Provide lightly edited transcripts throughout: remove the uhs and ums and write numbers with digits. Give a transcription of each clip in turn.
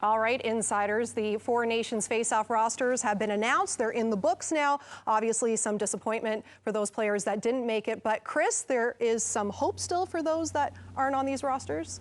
All right, insiders, the Four Nations face-off rosters have been announced. They're in the books now. Obviously, some disappointment for those players that didn't make it. But, Chris, there is some hope still for those that aren't on these rosters?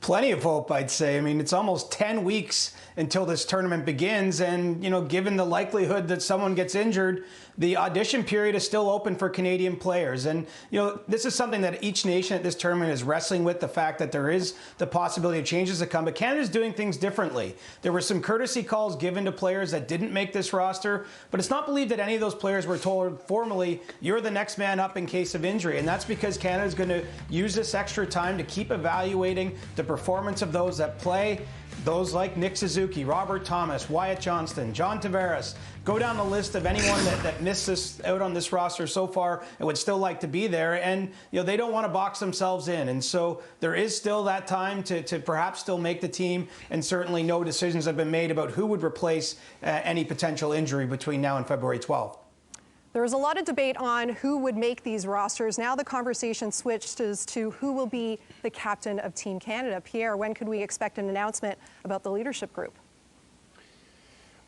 Plenty of hope, I'd say. I mean, it's almost 10 weeks until this tournament begins. And, you know, given the likelihood that someone gets injured, the audition period is still open for Canadian players. And, you know, this is something that each nation at this tournament is wrestling with, the fact that there is the possibility of changes to come. But Canada's doing things differently. There were some courtesy calls given to players that didn't make this roster. But it's not believed that any of those players were told formally, you're the next man up in case of injury. And that's because Canada's going to use this extra time to keep evaluating the performance of those that play. Those like Nick Suzuki, Robert Thomas, Wyatt Johnston, John Tavares. Go down the list of anyone that missed this out on this roster so far and would still like to be there. And, you know, they don't want to box themselves in. And so there is still that time to perhaps still make the team. And certainly no decisions have been made about who would replace any potential injury between now and February 12th. There was a lot of debate on who would make these rosters. Now the conversation switched as to who will be the captain of Team Canada. Pierre, when could we expect an announcement about the leadership group?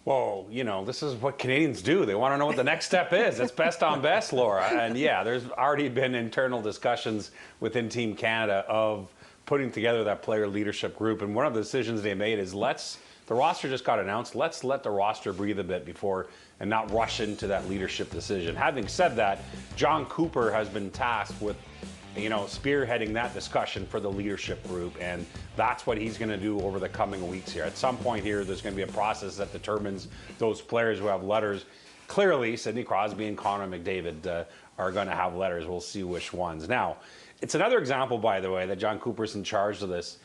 Well, you know, this is what Canadians do. They want to know what the next step is. It's best on best, Laura. And yeah, there's already been internal discussions within Team Canada of putting together that player leadership group. And one of the decisions they made is the roster just got announced. Let's let the roster breathe a bit before and not rush into that leadership decision. Having said that, John Cooper has been tasked with, you know, spearheading that discussion for the leadership group, and that's what he's going to do over the coming weeks here. At some point here, there's going to be a process that determines those players who have letters. Clearly, Sidney Crosby and Connor McDavid are going to have letters. We'll see which ones. Now, it's another example, by the way, that John Cooper's in charge of this.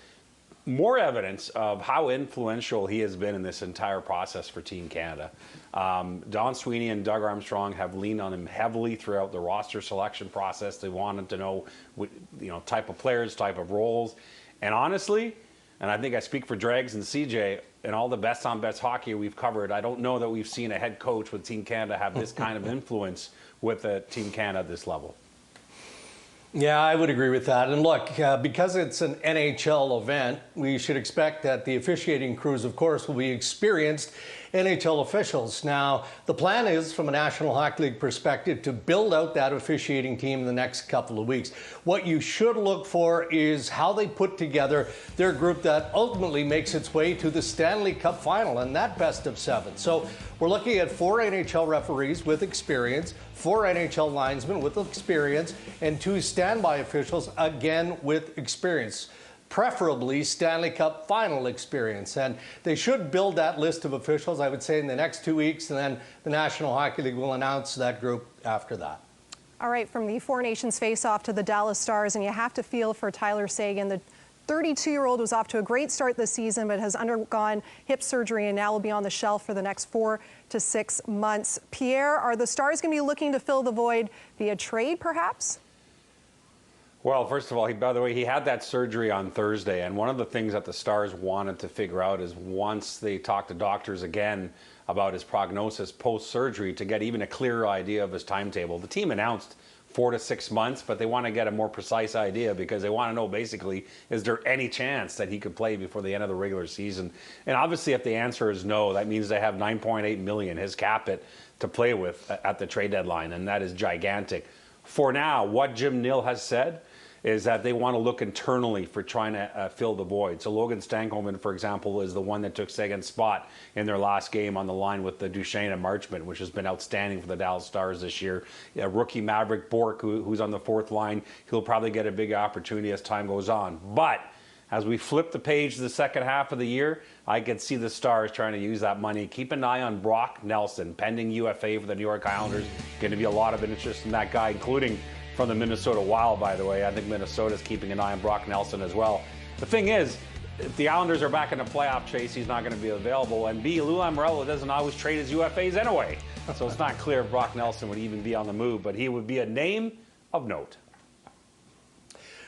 More evidence of how influential he has been in this entire process for Team Canada. Don Sweeney and Doug Armstrong have leaned on him heavily throughout the roster selection process. They wanted to know, what, you know, type of players, type of roles. And honestly, and I think I speak for Dregs and CJ, and all the best on best hockey we've covered, I don't know that we've seen a head coach with Team Canada have this kind of influence with Team Canada at this level. Yeah, I would agree with that. And look, because it's an NHL event, we should expect that the officiating crews, of course, will be experienced NHL officials. Now, the plan is, from a National Hockey League perspective, to build out that officiating team in the next couple of weeks. What you should look for is how they put together their group that ultimately makes its way to the Stanley Cup final and that best of 7. So we're looking at 4 NHL referees with experience, 4 NHL linesmen with experience, and 2 standby officials, again with experience. Preferably Stanley Cup final experience. And they should build that list of officials, I would say, in the next 2 weeks, and then the National Hockey League will announce that group after that. All right, from the Four Nations face-off to the Dallas Stars, and you have to feel for Tyler Seguin. The 32-year-old was off to a great start this season, but has undergone hip surgery and now will be on the shelf for the next 4 to 6 months. Pierre, are the Stars going to be looking to fill the void via trade, perhaps? Well, first of all, by the way, he had that surgery on Thursday, and one of the things that the Stars wanted to figure out is once they talked to doctors again about his prognosis post-surgery to get even a clearer idea of his timetable. The team announced 4 to 6 months, but they want to get a more precise idea because they want to know basically, is there any chance that he could play before the end of the regular season? And obviously, if the answer is no, that means they have $9.8 million, his cap it, to play with at the trade deadline, and that is gigantic. For now, what Jim Nill has said is that they want to look internally for trying to fill the void. So Logan Stankoven, for example, is the one that took Seguin's spot in their last game on the line with the Duchesne and Marchment, which has been outstanding for the Dallas Stars this year. Rookie Maverick Bourque, who's on the 4th line, he'll probably get a big opportunity as time goes on. But as we flip the page to the second half of the year, I could see the Stars trying to use that money. Keep an eye on Brock Nelson, pending UFA for the New York Islanders. Going to be a lot of interest in that guy, including from the Minnesota Wild, by the way. I think Minnesota's keeping an eye on Brock Nelson as well. The thing is, if the Islanders are back in the playoff chase, he's not going to be available. And B, Lou Lamoriello doesn't always trade his UFAs anyway. So it's not clear if Brock Nelson would even be on the move, but he would be a name of note.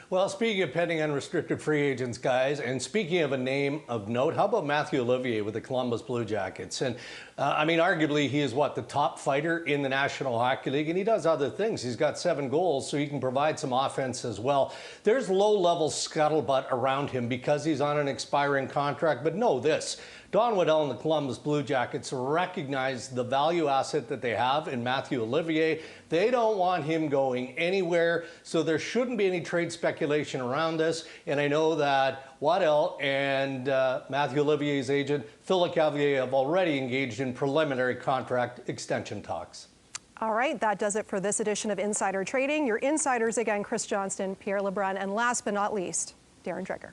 Well, speaking of pending unrestricted free agents, guys, and speaking of a name of note, how about Matthew Olivier with the Columbus Blue Jackets? And I mean, arguably, he is the top fighter in the National Hockey League, and he does other things. He's got 7 goals, so he can provide some offense as well. There's low-level scuttlebutt around him because he's on an expiring contract, but know this. Don Waddell and the Columbus Blue Jackets recognize the value asset that they have in Matthew Olivier. They don't want him going anywhere, so there shouldn't be any trade speculation around this. And I know that Waddell and Matthew Olivier's agent, Phil LeCavier, have already engaged in preliminary contract extension talks. All right, that does it for this edition of Insider Trading. Your insiders again, Chris Johnston, Pierre Lebrun, and last but not least, Darren Dreger.